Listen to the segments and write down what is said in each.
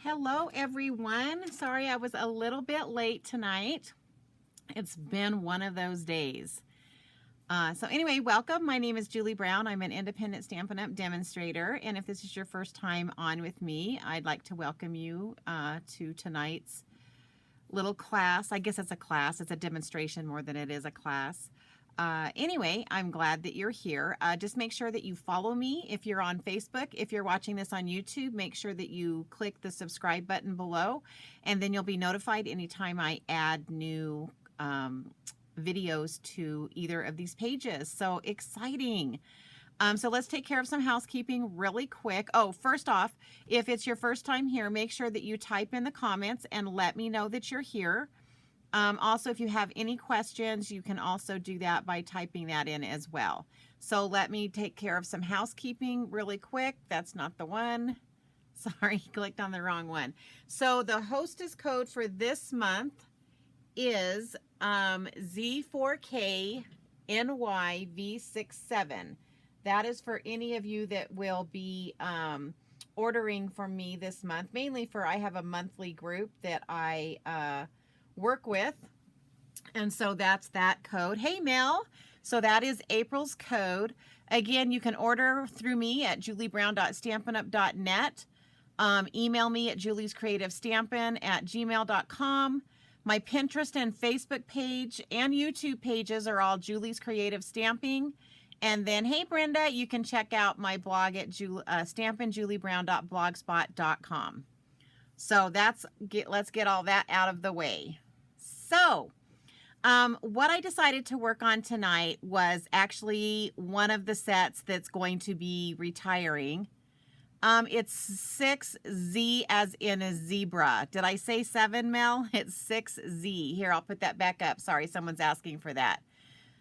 Hello everyone. Sorry I was a little bit late tonight. It's been one of those days. So anyway, welcome. My name is Julie Brown. I'm an independent Stampin' Up! Demonstrator, and if this is your first time on with me, I'd like to welcome you to tonight's little class. I guess it's a class. It's a demonstration more than it is a class. Anyway, I'm glad that you're here. Just make sure that you follow me if you're on Facebook. If you're watching this on YouTube, make sure that you click the subscribe button below, and then you'll be notified anytime I add new videos to either of these pages. So exciting. So let's take care of some housekeeping really quick. Oh, first off, if it's your first time here, make sure that you type in the comments and let me know that you're here. Also, if you have any questions, you can also do that by typing that in as well. So let me take care of some housekeeping really quick. That's not the one. Sorry, clicked on the wrong one. So the hostess code for this month is Z4KNYV67. That is for any of you that will be ordering from me this month, mainly for I have a monthly group that I work with, and so that's that code. Hey Mel, so that is April's code. Again, you can order through me at juliebrown.stampinup.net. Email me at juliescreativestampin@gmail.com. My Pinterest and Facebook page and YouTube pages are all Julie's Creative Stamping. And then, hey Brenda, you can check out my blog at stampinjuliebrown.blogspot.com. So let's get all that out of the way. So, what I decided to work on tonight was actually one of the sets that's going to be retiring. It's 6Z as in a zebra. Did I say 7, Mel? It's 6Z. Here, I'll put that back up. Sorry, someone's asking for that.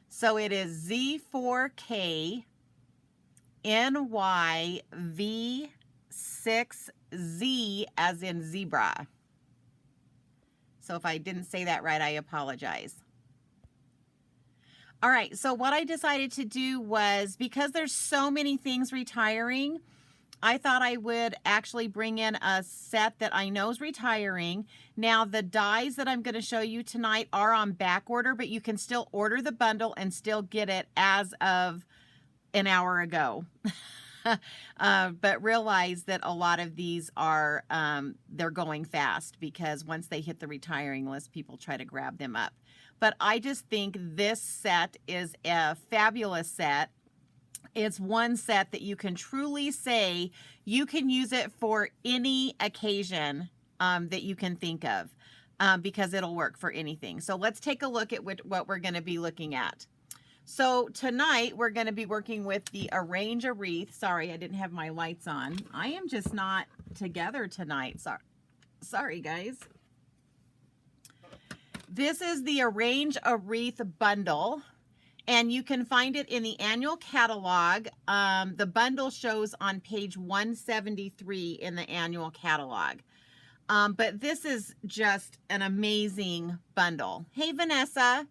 So it is Z4KNYV6Z as in zebra. So if I didn't say that right, I apologize. All right, so what I decided to do was, because there's so many things retiring, I thought I would actually bring in a set that I know is retiring. Now, the dies that I'm going to show you tonight are on back order, but you can still order the bundle and still get it as of an hour ago. But realize that a lot of these are, they're going fast because once they hit the retiring list, people try to grab them up. But I just think this set is a fabulous set. It's one set that you can truly say you can use it for any occasion that you can think of, because it'll work for anything. So let's take a look at what we're going to be looking at. So tonight we're going to be working with the Arrange a Wreath. Sorry, I didn't have my lights on. I am just not together tonight. Sorry guys. This is the Arrange a Wreath Bundle, and you can find it in the annual catalog. The bundle shows on page 173 in the annual catalog. But this is just an amazing bundle. Hey Vanessa.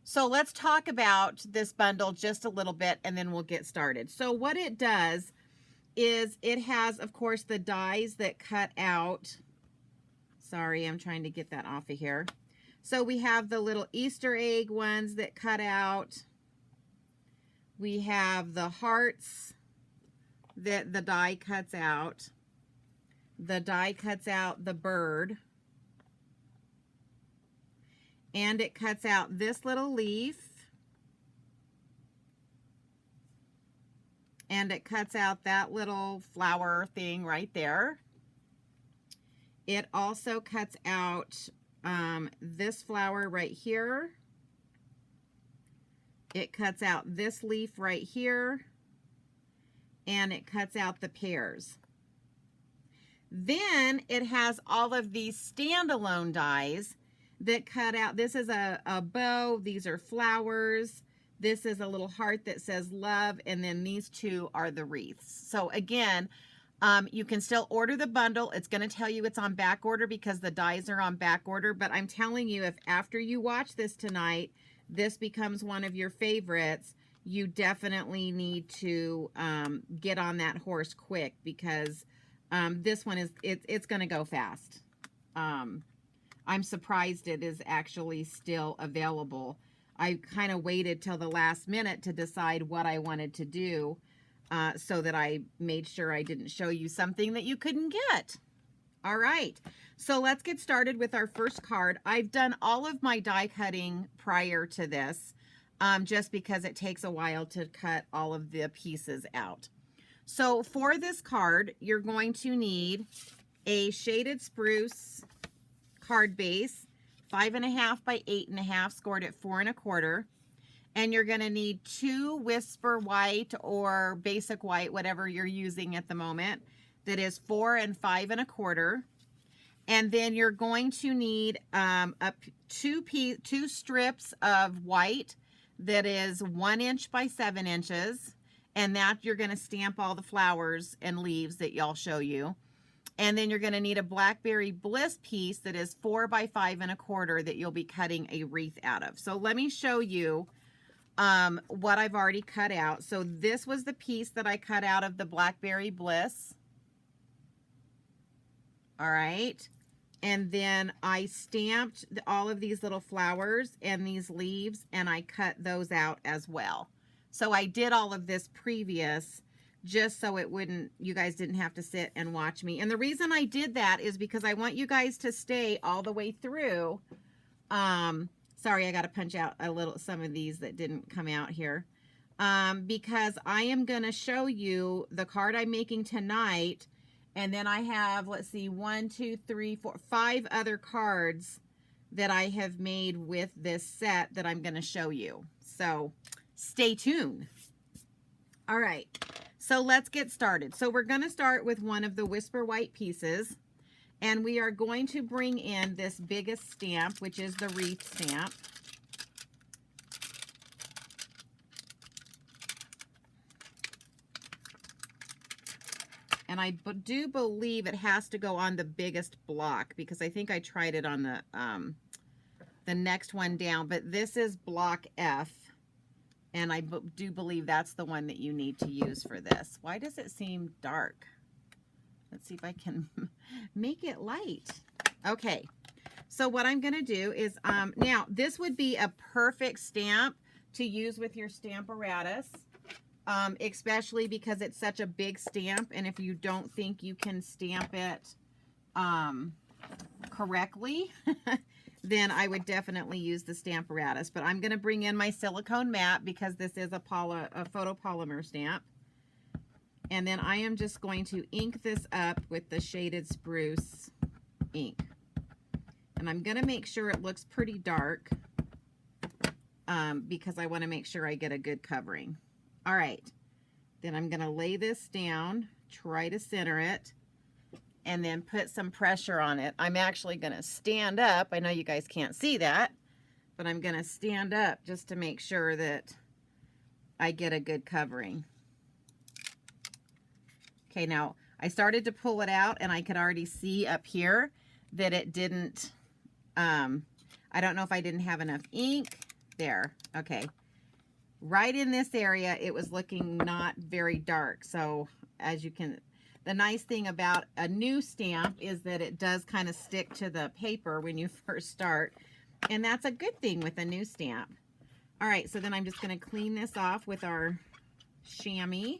So let's talk about this bundle just a little bit and then we'll get started. So what it does is it has, of course, the dies that cut out. Sorry, I'm trying to get that off of here. So we have the little Easter egg ones that cut out. We have the hearts that the die cuts out. The die cuts out the bird. And it cuts out this little leaf. And it cuts out that little flower thing right there. It also cuts out this flower right here. It cuts out this leaf right here. And it cuts out the pears. Then it has all of these standalone dies that cut out. This is a bow. These are flowers. This is a little heart that says love. And then these two are the wreaths. So again, you can still order the bundle. It's going to tell you it's on back order because the dies are on back order. But I'm telling you, if after you watch this tonight, this becomes one of your favorites, you definitely need to get on that horse quick, because This one is, it's going to go fast. I'm surprised it is actually still available. I kind of waited till the last minute to decide what I wanted to do, so that I made sure I didn't show you something that you couldn't get. All right, so let's get started with our first card. I've done all of my die cutting prior to this, just because it takes a while to cut all of the pieces out. So for this card, you're going to need a shaded spruce card base, 5.5 by 8.5, scored at 4 1/4. And you're going to need 2 Whisper White or Basic White, whatever you're using at the moment, that is 4 and 5 1/4. And then you're going to need two strips of white that is 1 inch by 7 inches. And that you're going to stamp all the flowers and leaves that y'all show you. And then you're going to need a Blackberry Bliss piece that is 4 by 5 1/4 that you'll be cutting a wreath out of. So let me show you what I've already cut out. So this was the piece that I cut out of the Blackberry Bliss. All right. And then I stamped all of these little flowers and these leaves, and I cut those out as well. So I did all of this previous, just so it wouldn't, you guys didn't have to sit and watch me. And the reason I did that is because I want you guys to stay all the way through. Sorry, I got to punch out some of these that didn't come out here. Because I am going to show you the card I'm making tonight. And then I have, let's see, 1, 2, 3, 4, 5 other cards that I have made with this set that I'm going to show you. So stay tuned. All right, so let's get started. So we're going to start with one of the Whisper White pieces, and we are going to bring in this biggest stamp, which is the wreath stamp. And I do believe it has to go on the biggest block, because I think I tried it on the next one down, but this is block F. And I do believe that's the one that you need to use for this. Why does it seem dark? Let's see if I can make it light. Okay, so what I'm going to do is, now this would be a perfect stamp to use with your stamp apparatus, especially because it's such a big stamp. And if you don't think you can stamp it correctly, then I would definitely use the stamp apparatus. But I'm going to bring in my silicone mat because this is a photopolymer stamp. And then I am just going to ink this up with the shaded spruce ink. And I'm going to make sure it looks pretty dark because I want to make sure I get a good covering. All right. Then I'm going to lay this down, try to center it, and then put some pressure on it. I'm actually going to stand up. I know you guys can't see that, but I'm going to stand up just to make sure that I get a good covering. Okay, now I started to pull it out, and I could already see up here that it didn't, I don't know if I didn't have enough ink. There, okay. Right in this area, it was looking not very dark. So as you can, the nice thing about a new stamp is that it does kind of stick to the paper when you first start. And that's a good thing with a new stamp. All right, so then I'm just going to clean this off with our chamois.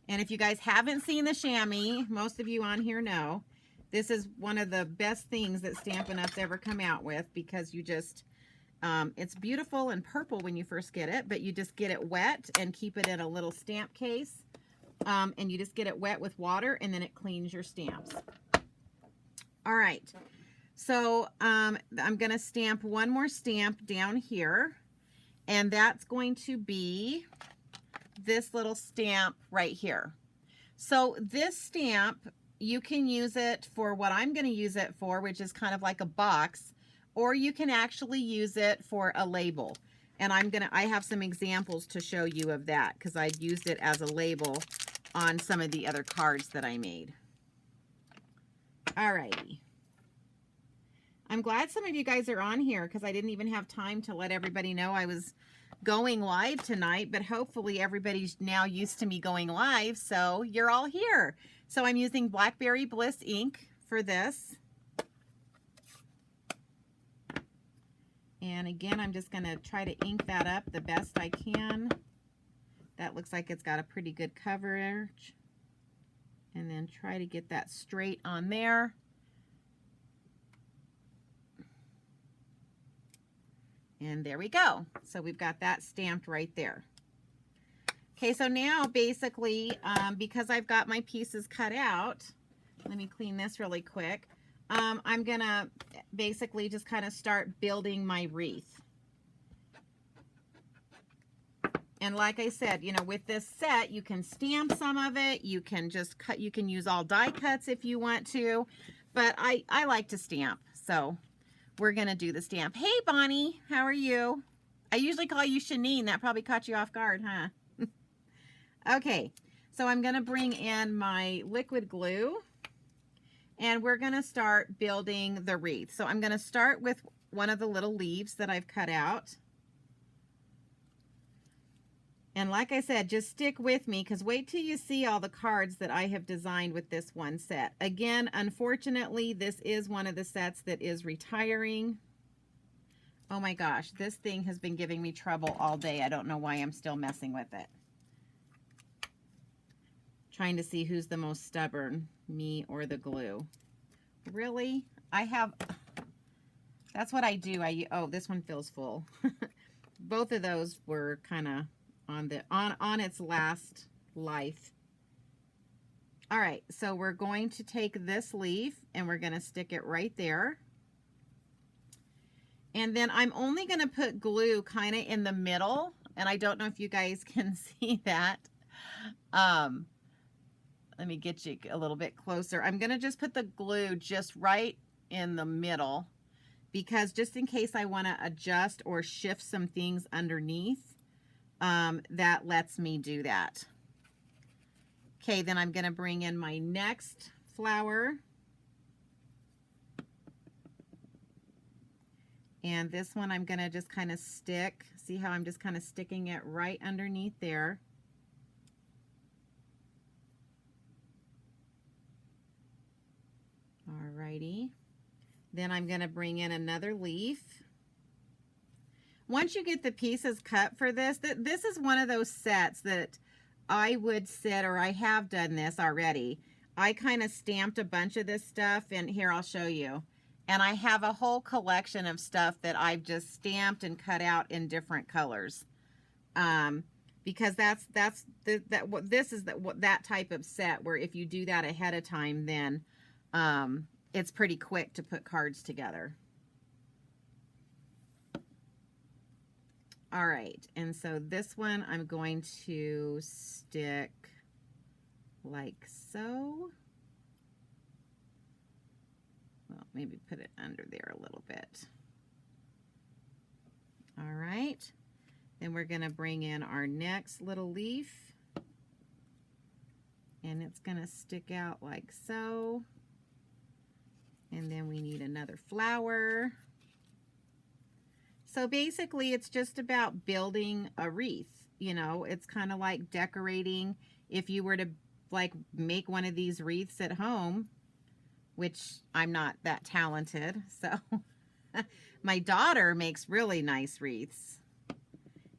And if you guys haven't seen the chamois, most of you on here know, this is one of the best things that Stampin' Up's ever come out with, because you just, it's beautiful and purple when you first get it, but you just get it wet and keep it in a little stamp case. And you just get it wet with water, and then it cleans your stamps. All right, so I'm going to stamp one more stamp down here, and that's going to be this little stamp right here. So this stamp, you can use it for what I'm going to use it for, which is kind of like a box, or you can actually use it for a label. And I have some examples to show you of that, because I've used it as a label on some of the other cards that I made. Alrighty. I'm glad some of you guys are on here, because I didn't even have time to let everybody know I was going live tonight, but hopefully everybody's now used to me going live, so you're all here. So I'm using Blackberry Bliss ink for this. And again, I'm just going to try to ink that up the best I can. That looks like it's got a pretty good coverage. And then try to get that straight on there. And there we go. So we've got that stamped right there. Okay, so now basically, because I've got my pieces cut out, let me clean this really quick. I'm gonna basically just kind of start building my wreath. And like I said, you know, with this set, you can stamp some of it. You can just cut, you can use all die cuts if you want to, but I like to stamp. So we're gonna do the stamp. Hey, Bonnie, how are you? I usually call you Shanine. That probably caught you off guard, huh? Okay, so I'm gonna bring in my liquid glue. And we're going to start building the wreath. So I'm going to start with one of the little leaves that I've cut out. And like I said, just stick with me because wait till you see all the cards that I have designed with this one set. Again, unfortunately, this is one of the sets that is retiring. Oh my gosh, this thing has been giving me trouble all day. I don't know why I'm still messing with it. Trying to see who's the most stubborn, me or the glue. Really? That's what I do. Oh, this one feels full. Both of those were kind of on its last life. All right, so we're going to take this leaf and we're going to stick it right there. And then I'm only going to put glue kind of in the middle, and I don't know if you guys can see that. Let me get you a little bit closer. I'm going to just put the glue just right in the middle because just in case I want to adjust or shift some things underneath, that lets me do that. Okay, then I'm going to bring in my next flower. And this one I'm going to just kind of stick. See how I'm just kind of sticking it right underneath there. Alrighty. Then I'm going to bring in another leaf. Once you get the pieces cut for this, this is one of those sets that I would sit, or I have done this already. I kind of stamped a bunch of this stuff, and here I'll show you. And I have a whole collection of stuff that I've just stamped and cut out in different colors. Because this is that type of set where if you do that ahead of time, then it's pretty quick to put cards together. All right, and so this one I'm going to stick like so. Well, maybe put it under there a little bit. All right, then we're going to bring in our next little leaf, and it's going to stick out like so. And then we need another flower. So basically it's just about building a wreath. You know, it's kind of like decorating. If you were to like make one of these wreaths at home, which I'm not that talented, so my daughter makes really nice wreaths.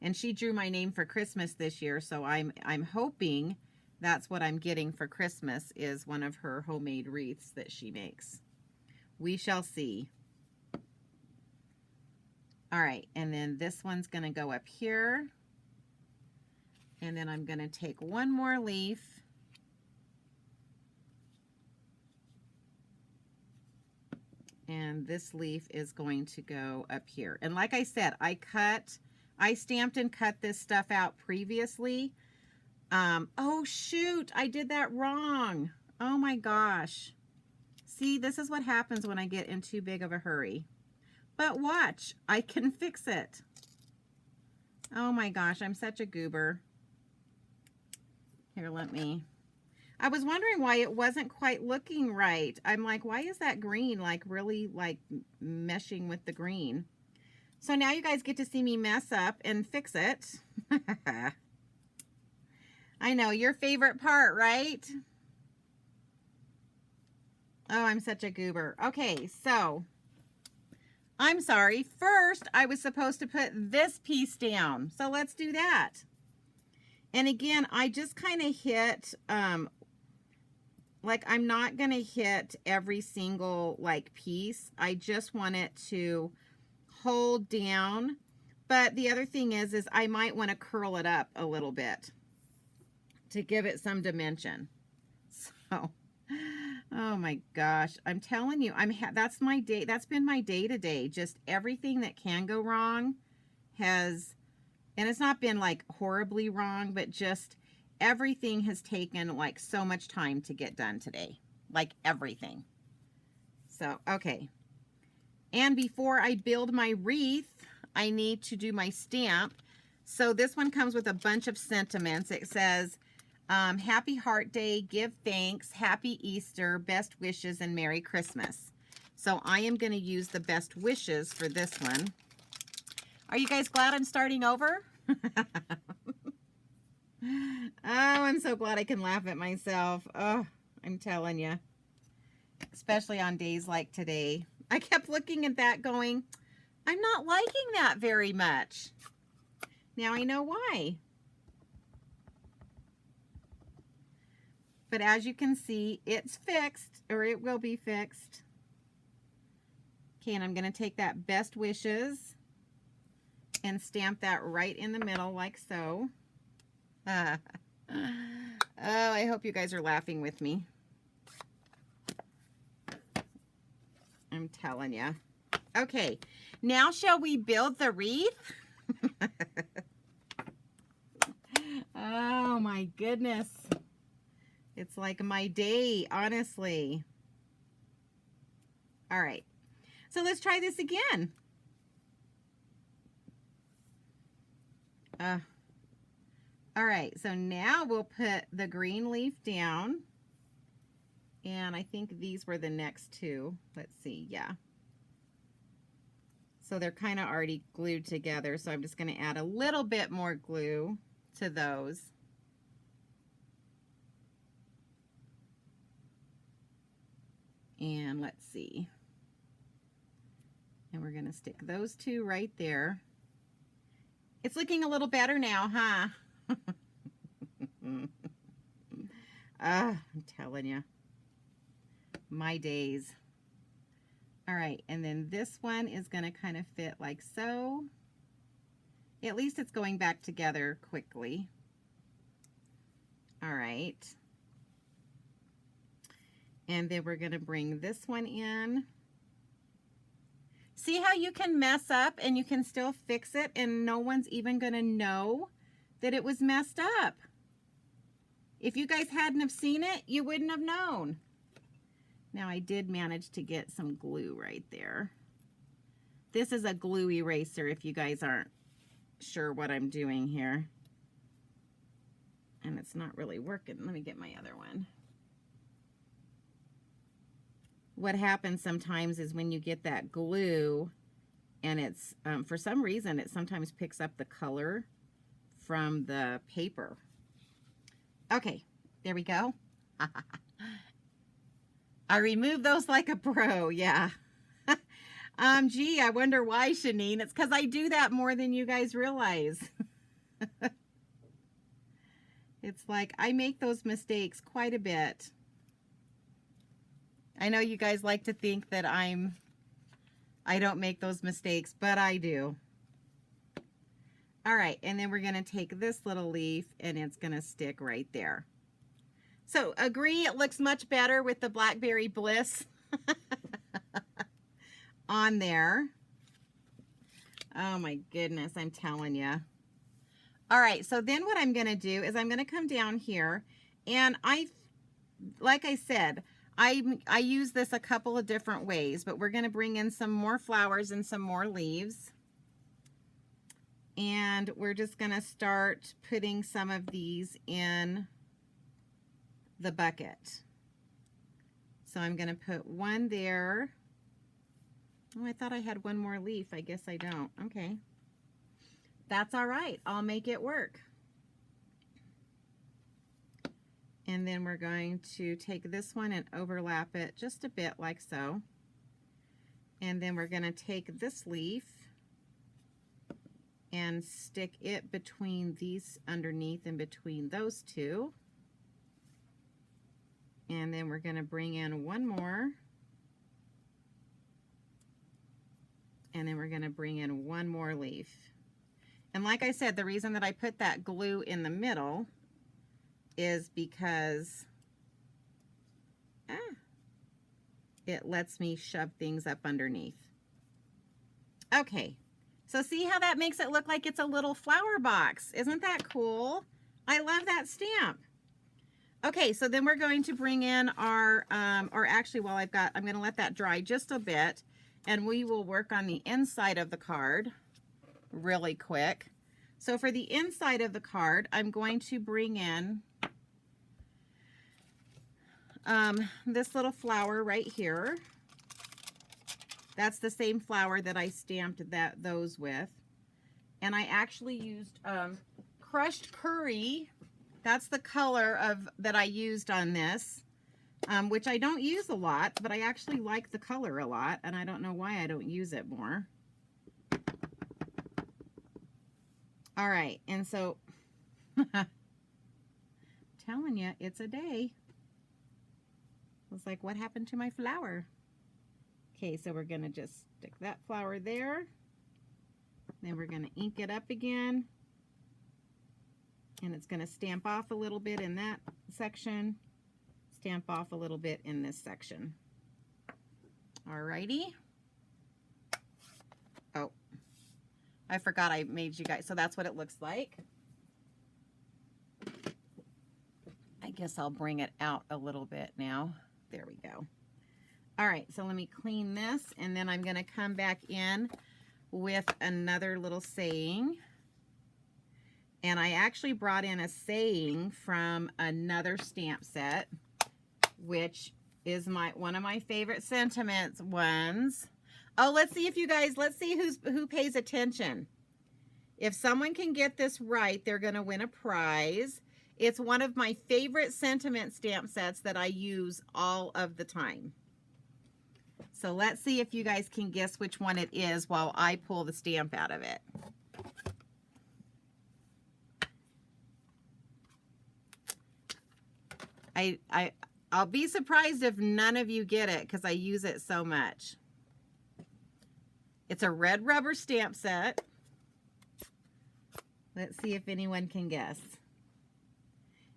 And she drew my name for Christmas this year, so I'm hoping that's what I'm getting for Christmas is one of her homemade wreaths that she makes. We shall see. All right, and then this one's going to go up here. And then I'm going to take one more leaf. And this leaf is going to go up here. And like I said, I stamped and cut this stuff out previously. Oh shoot, I did that wrong. Oh my gosh. See, this is what happens when I get in too big of a hurry. But watch, I can fix it. Oh my gosh, I'm such a goober. Here, I was wondering why it wasn't quite looking right. I'm like, why is that green like really like meshing with the green? So now you guys get to see me mess up and fix it. I know, your favorite part, right? Oh, I'm such a goober. Okay, so I'm sorry. First, I was supposed to put this piece down. So let's do that. And again, I just kind of hit, like I'm not going to hit every single like piece. I just want it to hold down. But the other thing is I might want to curl it up a little bit to give it some dimension. So, oh my gosh, I'm telling you, that's my day. That's been my day today. Just everything that can go wrong has, and it's not been like horribly wrong, but just everything has taken like so much time to get done today. Like everything. So, okay. And before I build my wreath, I need to do my stamp. So this one comes with a bunch of sentiments. It says, Happy Heart Day, give thanks, Happy Easter, best wishes, and Merry Christmas. So I am going to use the best wishes for this one. Are you guys glad I'm starting over? Oh, I'm so glad I can laugh at myself. Oh, I'm telling you. Especially on days like today. I kept looking at that going, I'm not liking that very much. Now I know why. But as you can see, it's fixed, or it will be fixed. Okay, and I'm going to take that best wishes and stamp that right in the middle like so. Oh, I hope you guys are laughing with me. I'm telling you. Okay, now shall we build the wreath? Oh my goodness. It's like my day, honestly. All right, so let's try this again. All right, so now we'll put the green leaf down. And I think these were the next two. Let's see, yeah. So they're kind of already glued together, so I'm just going to add a little bit more glue to those. And let's see. And we're going to stick those two right there. It's looking a little better now, huh? I'm telling you. My days. All right, and then this one is going to kind of fit like so. At least it's going back together quickly. All right. And then we're going to bring this one in. See how you can mess up and you can still fix it and no one's even going to know that it was messed up. If you guys hadn't have seen it, you wouldn't have known. Now I did manage to get some glue right there. This is a glue eraser if you guys aren't sure what I'm doing here. And it's not really working. Let me get my other one. What happens sometimes is when you get that glue and it's, for some reason, it sometimes picks up the color from the paper. Okay, there we go. I removed those like a pro, yeah. Gee, I wonder why, Shanine. It's because I do that more than you guys realize. It's like I make those mistakes quite a bit. I know you guys like to think that I don't make those mistakes, but I do. All right, and then we're going to take this little leaf and it's going to stick right there. So agree, it looks much better with the Blackberry Bliss on there. Oh my goodness, I'm telling you. All right, so then what I'm going to do is I'm going to come down here and like I said, I use this a couple of different ways, but we're going to bring in some more flowers and some more leaves. And we're just going to start putting some of these in the bucket. So I'm going to put one there. Oh, I thought I had one more leaf. I guess I don't. Okay. That's all right. I'll make it work. And then we're going to take this one and overlap it just a bit like so. And then we're going to take this leaf and stick it between these, underneath and between those two. And then we're going to bring in one more. And then we're going to bring in one more leaf. And like I said, the reason that I put that glue in the middle is because it lets me shove things up underneath. Okay, so see how that makes it look like it's a little flower box? Isn't that cool? I love that stamp. Okay, so then we're going to bring in our, or actually while I'm going to let that dry just a bit, and we will work on the inside of the card really quick. So for the inside of the card, I'm going to bring in this little flower right here. That's the same flower that I stamped those with. And I actually used crushed curry. That's the color that I used on this, which I don't use a lot, but I actually like the color a lot, and I don't know why I don't use it more. All right, and so, telling you, it's a day. It's like, what happened to my flower? Okay, so we're going to just stick that flower there. Then we're going to ink it up again. And it's going to stamp off a little bit in that section. Stamp off a little bit in this section. Alrighty. Oh, I forgot I made you guys. So that's what it looks like. I guess I'll bring it out a little bit now. There we go. All right, so let me clean this, and then I'm going to come back in with another little saying. And I actually brought in a saying from another stamp set, which is one of my favorite sentiments ones. Oh, let's see if you guys, let's see who pays attention. If someone can get this right, they're going to win a prize. It's one of my favorite sentiment stamp sets that I use all of the time. So let's see if you guys can guess which one it is while I pull the stamp out of it. I'll be surprised if none of you get it because I use it so much. It's a red rubber stamp set. Let's see if anyone can guess.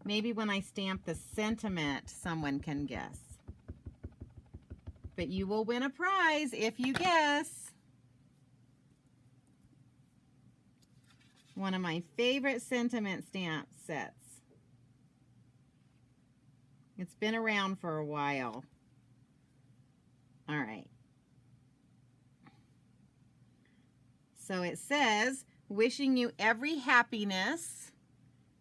Maybe when I stamp the sentiment, someone can guess. But you will win a prize if you guess. One of my favorite sentiment stamp sets. It's been around for a while. All right. So it says, wishing you every happiness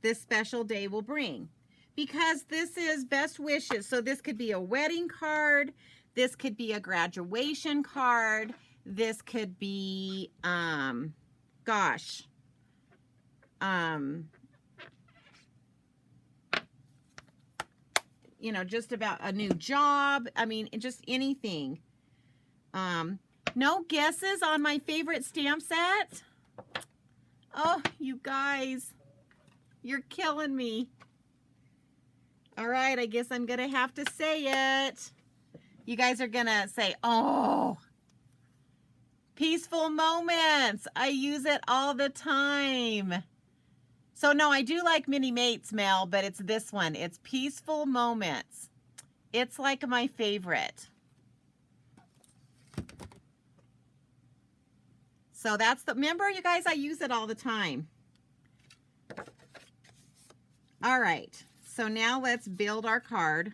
this special day will bring. Because this is best wishes. So this could be a wedding card. This could be a graduation card. This could be, you know, just about a new job. I mean, just anything. No guesses on my favorite stamp set? Oh, you guys, you're killing me. All right, I guess I'm going to have to say it. You guys are going to say, oh, Peaceful Moments. I use it all the time. So no, I do like Mini Mates, Mel, but it's this one. It's Peaceful Moments. It's like my favorite. So that's remember you guys, I use it all the time. All right, so now let's build our card.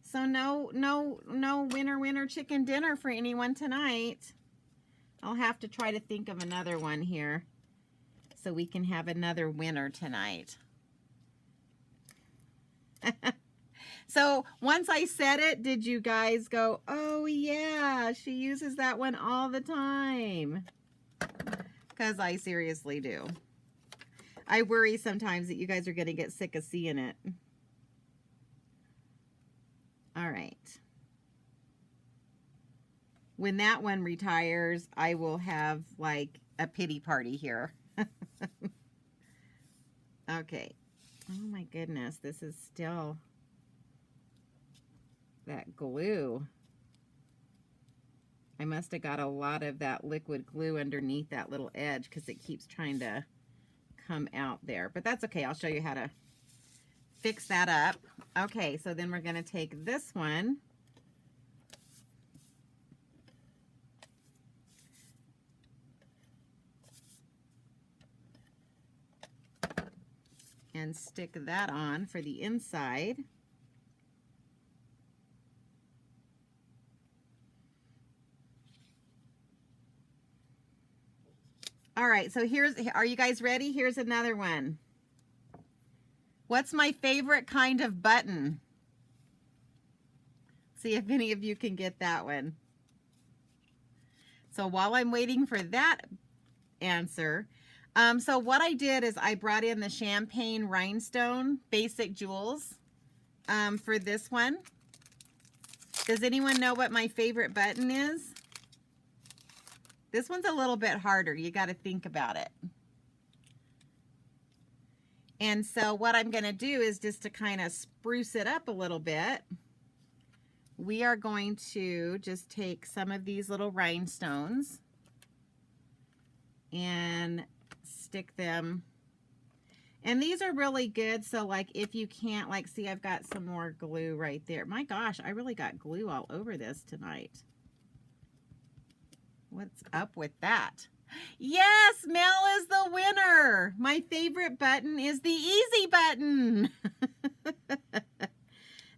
So no winner chicken dinner for anyone tonight. I'll have to try to think of another one here so we can have another winner tonight. So once I said it, did you guys go, oh yeah, she uses that one all the time? Because I seriously do. I worry sometimes that you guys are going to get sick of seeing it. All right. When that one retires, I will have like a pity party here. Okay. Oh my goodness, this is still that glue. I must have got a lot of that liquid glue underneath that little edge because it keeps trying to come out there. But that's okay. I'll show you how to fix that up. Okay, so then we're going to take this one. And stick that on for the inside. All right, so are you guys ready? Here's another one. What's my favorite kind of button? See if any of you can get that one. So while I'm waiting for that answer, so what I did is I brought in the champagne rhinestone basic jewels for this one. Does anyone know what my favorite button is? This one's a little bit harder. You got to think about it. And so what I'm going to do is just to kind of spruce it up a little bit, we are going to just take some of these little rhinestones and stick them. And these are really good. So like if you can't, like, see, I've got some more glue right there. My gosh, I really got glue all over this tonight. What's up with that? Yes, Mel is the winner. My favorite button is the easy button.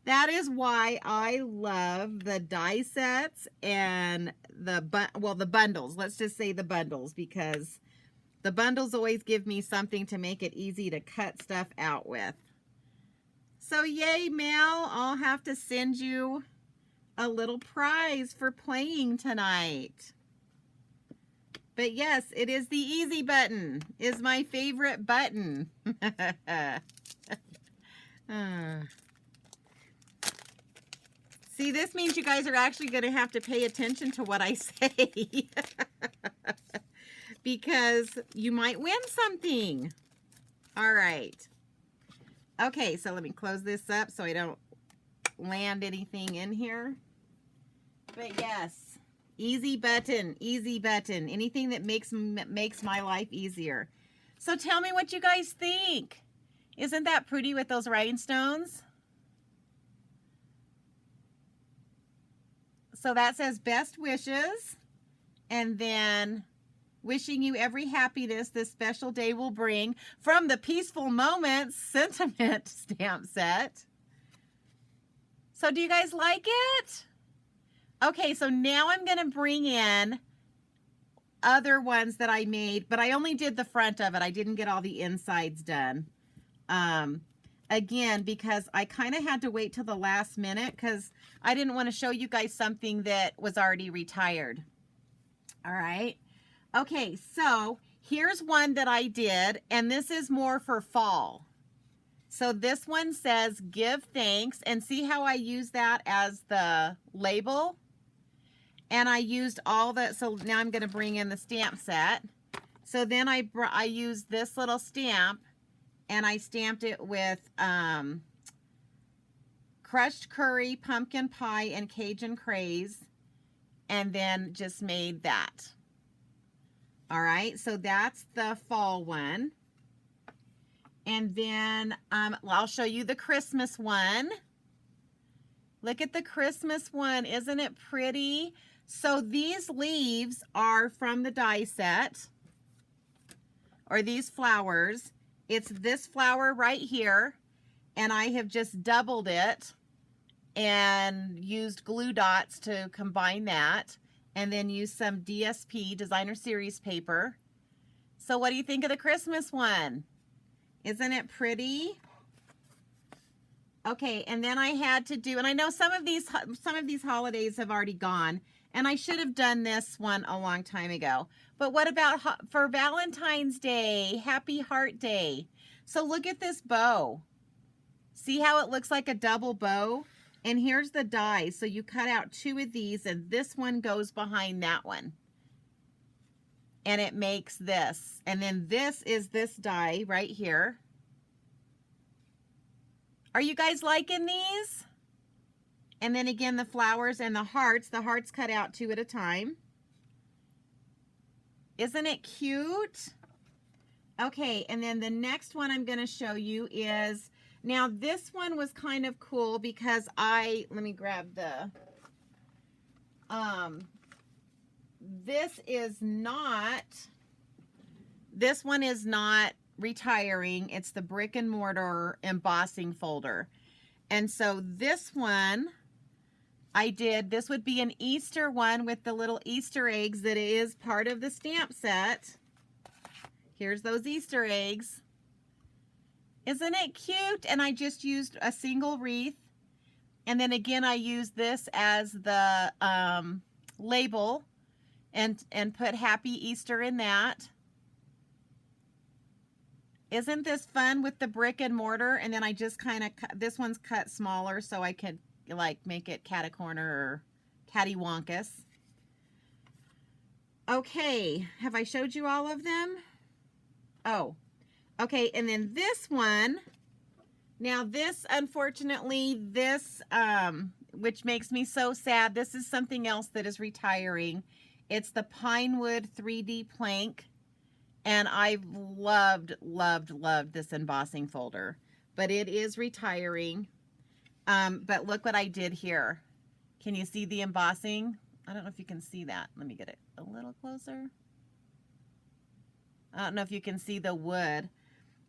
That is why I love the die sets and the bundles. Let's just say the bundles, because the bundles always give me something to make it easy to cut stuff out with. So yay, Mel, I'll have to send you a little prize for playing tonight. But yes, it is the easy button, is my favorite button. See, this means you guys are actually going to have to pay attention to what I say. Because you might win something. All right. Okay, so let me close this up so I don't land anything in here. But yes, easy button, easy button. Anything that makes my life easier. So tell me what you guys think. Isn't that pretty with those rhinestones? So that says best wishes. And then wishing you every happiness this special day will bring from the Peaceful Moments sentiment stamp set. So do you guys like it? Okay, so now I'm going to bring in other ones that I made, but I only did the front of it. I didn't get all the insides done. Again, because I kind of had to wait till the last minute because I didn't want to show you guys something that was already retired. All right. Okay, so here's one that I did, and this is more for fall. So this one says, give thanks, and see how I use that as the label? And I used all that, so now I'm going to bring in the stamp set. So then I used this little stamp, and I stamped it with crushed curry, pumpkin pie, and Cajun craze, and then just made that. All right, so that's the fall one. And then I'll show you the Christmas one. Look at the Christmas one. Isn't it pretty? So these leaves are from the die set, or these flowers. It's this flower right here, and I have just doubled it and used glue dots to combine that, and then use some DSP, Designer Series paper. So what do you think of the Christmas one? Isn't it pretty? Okay, and then I had to do, and I know some of these holidays have already gone, and I should have done this one a long time ago. But what about for Valentine's Day, Happy Heart Day? So look at this bow. See how it looks like a double bow? And here's the dies. So you cut out 2 of these, and this one goes behind that one. And it makes this. And then this is this die right here. Are you guys liking these? And then again, the flowers and the hearts cut out 2 at a time. Isn't it cute? Okay, and then the next one I'm going to show you is, now this one was kind of cool because let me grab the, this one is not retiring. It's the brick and mortar embossing folder. And so this one, this would be an Easter one with the little Easter eggs that is part of the stamp set. Here's those Easter eggs. Isn't it cute? And I just used a single wreath. And then again, I used this as the label and put Happy Easter in that. Isn't this fun with the brick and mortar? And then I just kind of this one's cut smaller so I could like make it cat-a-corner or catty-wonkus. Okay, have I showed you all of them? Oh, okay, and then this one, now this, unfortunately, this, which makes me so sad, this is something else that is retiring. It's the Pinewood 3D plank, and I've loved this embossing folder, but it is retiring. But look what I did here. Can you see the embossing? I don't know if you can see that. Let me get it a little closer. I don't know if you can see the wood.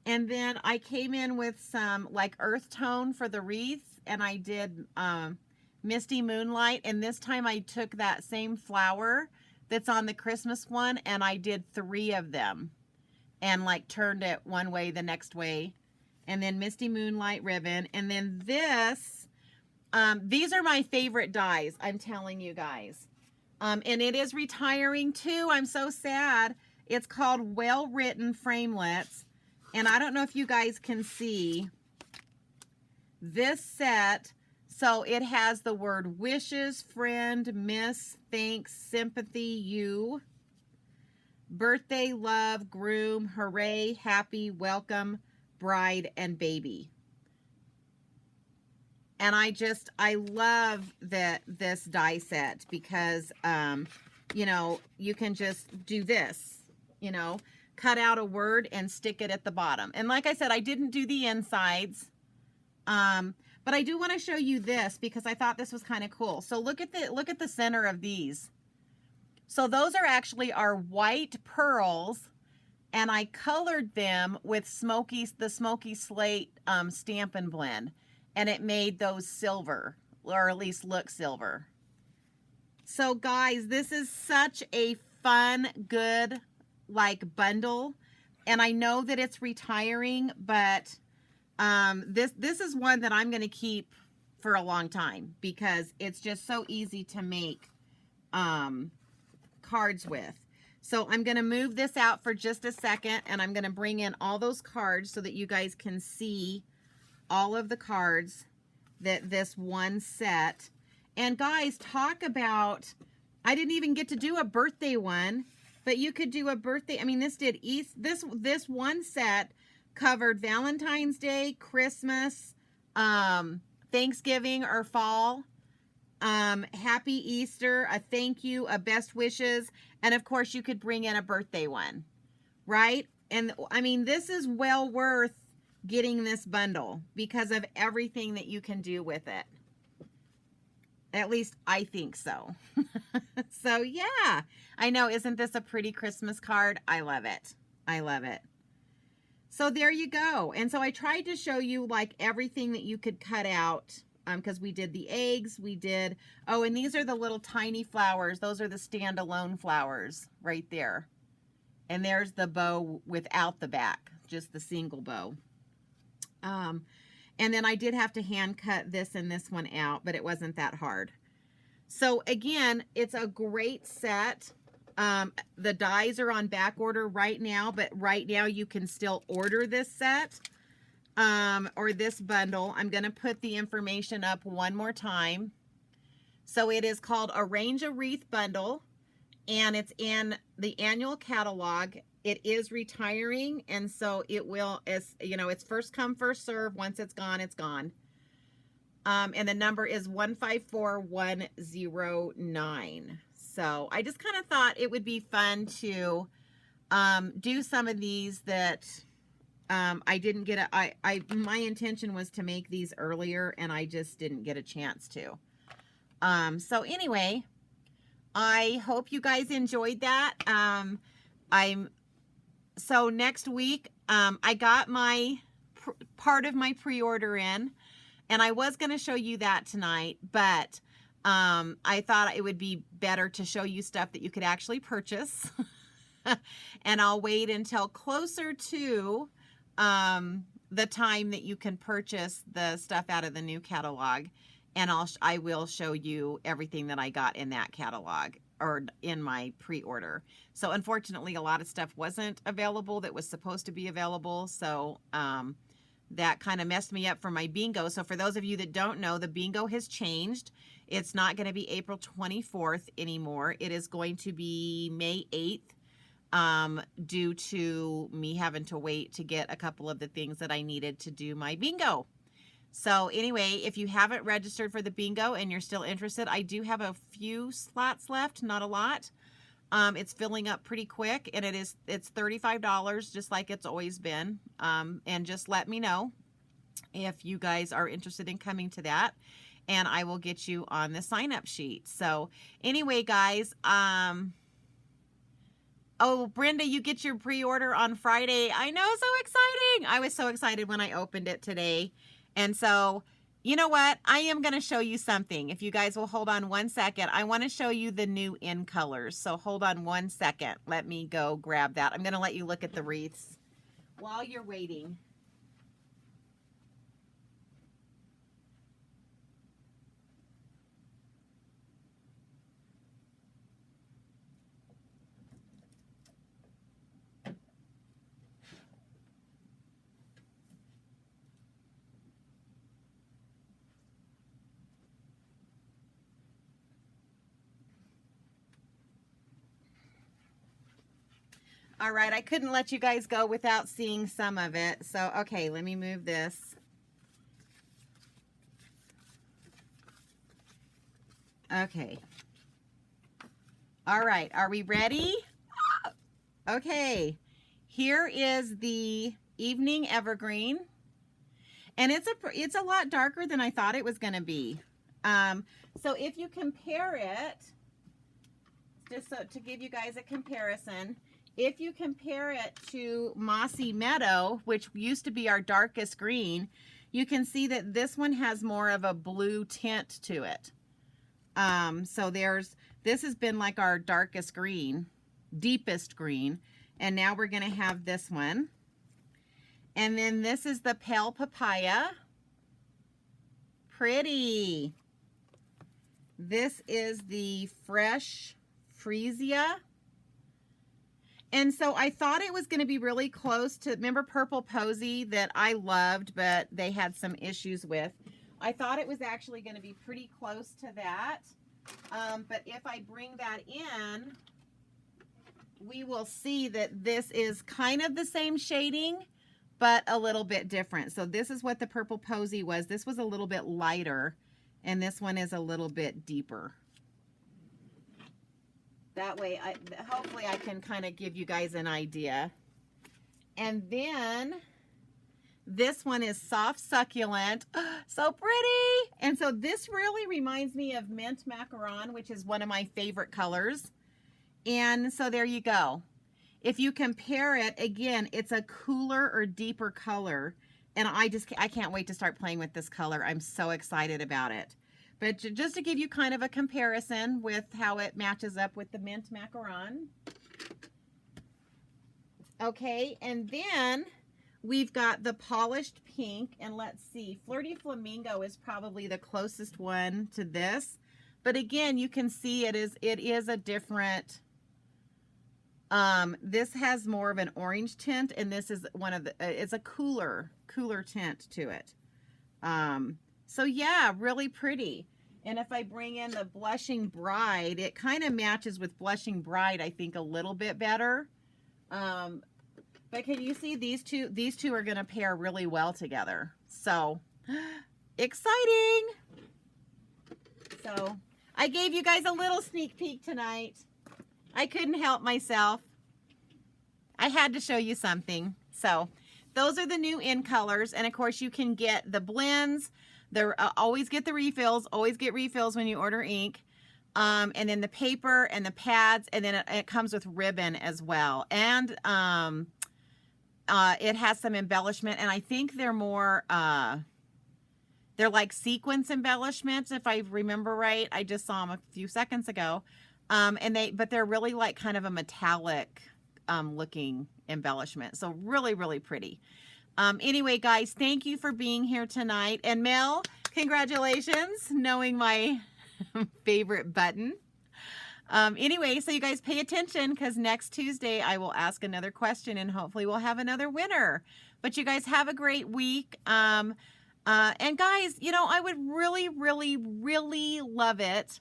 And then I came in with some like earth tone for the wreaths, and I did Misty Moonlight. And this time I took that same flower that's on the Christmas one, and I did 3 of them and like turned it one way the next way. And then Misty Moonlight ribbon. And then this, these are my favorite dies, I'm telling you guys. And it is retiring too. I'm so sad. It's called Well Written Framelits. And I don't know if you guys can see this set. So it has the word wishes, friend, miss, thanks, sympathy, you, birthday, love, groom, hooray, happy, welcome, bride, and baby. And I love this die set because, you know, you can just do this, you know, cut out a word and stick it at the bottom. And like I said, I didn't do the insides, but I do want to show you this because I thought this was kind of cool. So look at the center of these. So those are actually our white pearls, and I colored them with the smoky slate Stampin' Blend, and it made those silver, or at least look silver. So guys, this is such a fun, good like bundle, and I know that it's retiring, but this is one that I'm going to keep for a long time because it's just so easy to make cards with. So I'm going to move this out for just a second, and I'm going to bring in all those cards so that you guys can see all of the cards that this one set. And guys, talk about, I didn't even get to do a birthday one, but you could do a birthday. I mean, this one set covered Valentine's Day, Christmas, Thanksgiving or fall, Happy Easter, a thank you, a best wishes, and of course you could bring in a birthday one, right? And I mean, this is well worth getting this bundle because of everything that you can do with it. At least I think so. So yeah, I know, isn't this a pretty Christmas card? I love it. I love it. So there you go. And so I tried to show you like everything that you could cut out, because we did the eggs, we did, oh, and these are the little tiny flowers. Those are the standalone flowers right there. And there's the bow without the back, just the single bow. And then I did have to hand cut this and this one out, but it wasn't that hard. So again, it's a great set. The dies are on back order right now, but right now you can still order this set. or this bundle. I'm going to put the information up one more time. So it is called Arrange a Wreath Bundle, and it's in the annual catalog. It is retiring, and so it will, as you know, it's first come, first serve. Once it's gone, it's gone. And the number is 154109. So I just kind of thought it would be fun to do some of these that I didn't get. My intention was to make these earlier, and I just didn't get a chance to. So anyway, I hope you guys enjoyed that. So next week, I got my part of my pre-order in, and I was going to show you that tonight, but I thought it would be better to show you stuff that you could actually purchase. And I'll wait until closer to the time that you can purchase the stuff out of the new catalog, and I will show you everything that I got in that catalog or in my pre-order. So unfortunately, a lot of stuff wasn't available that was supposed to be available. So that kind of messed me up for my bingo. So for those of you that don't know, the bingo has changed. It's not going to be April 24th anymore. It is going to be May 8th, due to me having to wait to get a couple of the things that I needed to do my bingo. So anyway, if you haven't registered for the bingo and you're still interested, I do have a few slots left, not a lot. It's filling up pretty quick, and it's $35, just like it's always been. And just let me know if you guys are interested in coming to that, and I will get you on the sign-up sheet. So anyway, guys, oh, Brenda, you get your pre-order on Friday. I know, so exciting. I was so excited when I opened it today. And so, you know what? I am going to show you something. If you guys will hold on one second, I want to show you the new in colors. So hold on one second. Let me go grab that. I'm going to let you look at the wreaths while you're waiting. All right, I couldn't let you guys go without seeing some of it. So, okay, let me move this. Okay. All right, are we ready? Okay, here is the Evening Evergreen. And it's a lot darker than I thought it was going to be. So if you compare it, just so to give you guys a comparison, if you compare it to Mossy Meadow, which used to be our darkest green, you can see that this one has more of a blue tint to it. So this has been like our darkest green, deepest green, and now we're going to have this one. And then this is the Pale Papaya. Pretty. This is the Fresh Freesia. And so I thought it was going to be really close to, remember Purple Posy that I loved, but they had some issues with. I thought it was actually going to be pretty close to that. But if I bring that in, we will see that this is kind of the same shading, but a little bit different. So this is what the Purple Posy was. This was a little bit lighter, and this one is a little bit deeper. That way, hopefully I can kind of give you guys an idea. And then this one is Soft Succulent. So pretty. And so this really reminds me of Mint Macaron, which is one of my favorite colors. And so there you go. If you compare it, again, it's a cooler or deeper color. And I can't wait to start playing with this color. I'm so excited about it. But just to give you kind of a comparison with how it matches up with the Mint Macaron. Okay, and then we've got the Polished Pink, and let's see, Flirty Flamingo is probably the closest one to this. But again, you can see it is a different This has more of an orange tint, and this is one of the, it's a cooler tint to it. So yeah, really pretty. And if I bring in the Blushing Bride, it kind of matches with Blushing Bride, I think, a little bit better. But can you see these two? These two are going to pair really well together. So exciting. So I gave you guys a little sneak peek tonight. I couldn't help myself. I had to show you something. So those are the new in colors. And of course you can get the blends. Always get the refills. Always get refills when you order ink. And then the paper and the pads. And then it comes with ribbon as well. And it has some embellishment. And I think they're more... they're like sequence embellishments, if I remember right. I just saw them a few seconds ago. But they're really like kind of a metallic looking embellishment. So really, really pretty. Anyway, guys, thank you for being here tonight. And Mel, congratulations, knowing my favorite button. Anyway, so you guys pay attention, because next Tuesday I will ask another question and hopefully we'll have another winner. But you guys have a great week. And guys, you know, I would really, really, really love it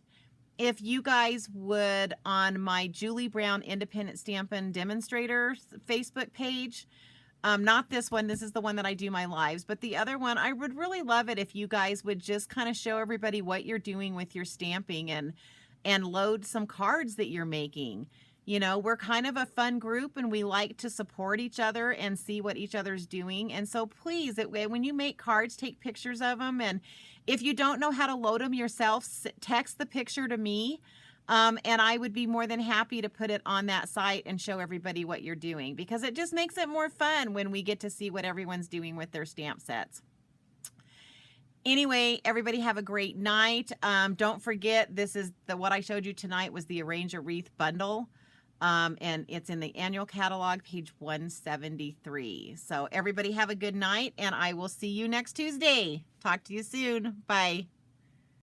if you guys would, on my Julie Brown Independent Stampin' Demonstrators Facebook page, not this one, this is the one that I do my lives, but the other one, I would really love it if you guys would just kind of show everybody what you're doing with your stamping and load some cards that you're making. You know, we're kind of a fun group and we like to support each other and see what each other's doing. And so please, when you make cards, take pictures of them. And if you don't know how to load them yourself, text the picture to me. And I would be more than happy to put it on that site and show everybody what you're doing, because it just makes it more fun when we get to see what everyone's doing with their stamp sets. Anyway, everybody have a great night. Don't forget, this is what I showed you tonight was the Arrange a Wreath Bundle. And it's in the annual catalog, page 173. So everybody have a good night, and I will see you next Tuesday. Talk to you soon. Bye.